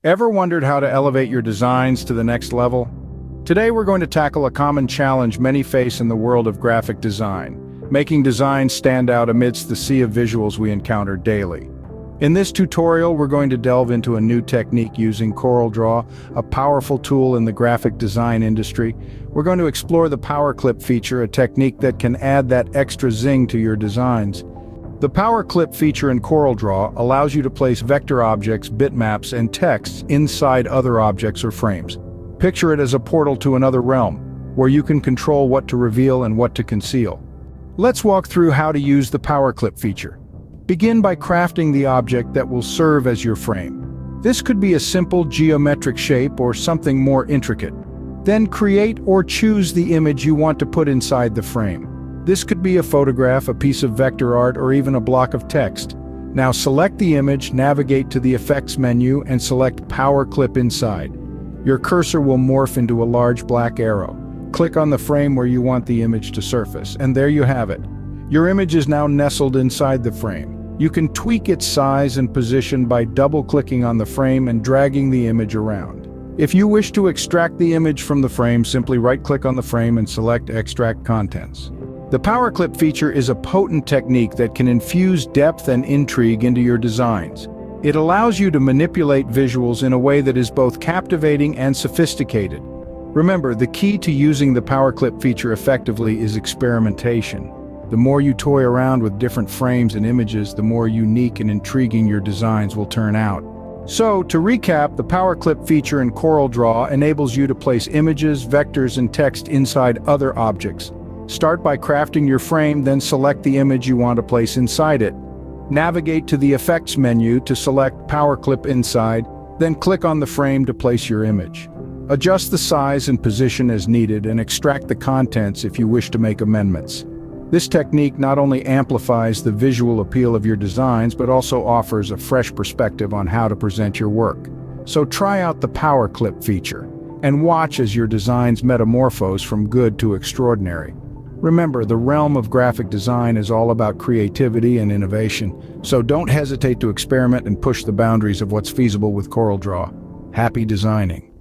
Ever wondered how to elevate your designs to the next level? Today we're going to tackle a common challenge many face in the world of graphic design, making designs stand out amidst the sea of visuals we encounter daily. In this tutorial, we're going to delve into a new technique using CorelDRAW, a powerful tool in the graphic design industry. We're going to explore the PowerClip feature, a technique that can add that extra zing to your designs. The PowerClip feature in CorelDRAW allows you to place vector objects, bitmaps, and texts inside other objects or frames. Picture it as a portal to another realm, where you can control what to reveal and what to conceal. Let's walk through how to use the PowerClip feature. Begin by crafting the object that will serve as your frame. This could be a simple geometric shape or something more intricate. Then create or choose the image you want to put inside the frame. This could be a photograph, a piece of vector art, or even a block of text. Now select the image, navigate to the Effects menu, and select PowerClip inside. Your cursor will morph into a large black arrow. Click on the frame where you want the image to surface, and there you have it. Your image is now nestled inside the frame. You can tweak its size and position by double-clicking on the frame and dragging the image around. If you wish to extract the image from the frame, simply right-click on the frame and select Extract Contents. The PowerClip feature is a potent technique that can infuse depth and intrigue into your designs. It allows you to manipulate visuals in a way that is both captivating and sophisticated. Remember, the key to using the PowerClip feature effectively is experimentation. The more you toy around with different frames and images, the more unique and intriguing your designs will turn out. So, to recap, the PowerClip feature in CorelDRAW enables you to place images, vectors, and text inside other objects. Start by crafting your frame, then select the image you want to place inside it. Navigate to the Effects menu to select PowerClip inside, then click on the frame to place your image. Adjust the size and position as needed and extract the contents if you wish to make amendments. This technique not only amplifies the visual appeal of your designs, but also offers a fresh perspective on how to present your work. So try out the PowerClip feature and watch as your designs metamorphose from good to extraordinary. Remember, the realm of graphic design is all about creativity and innovation, so don't hesitate to experiment and push the boundaries of what's feasible with CorelDRAW. Happy designing!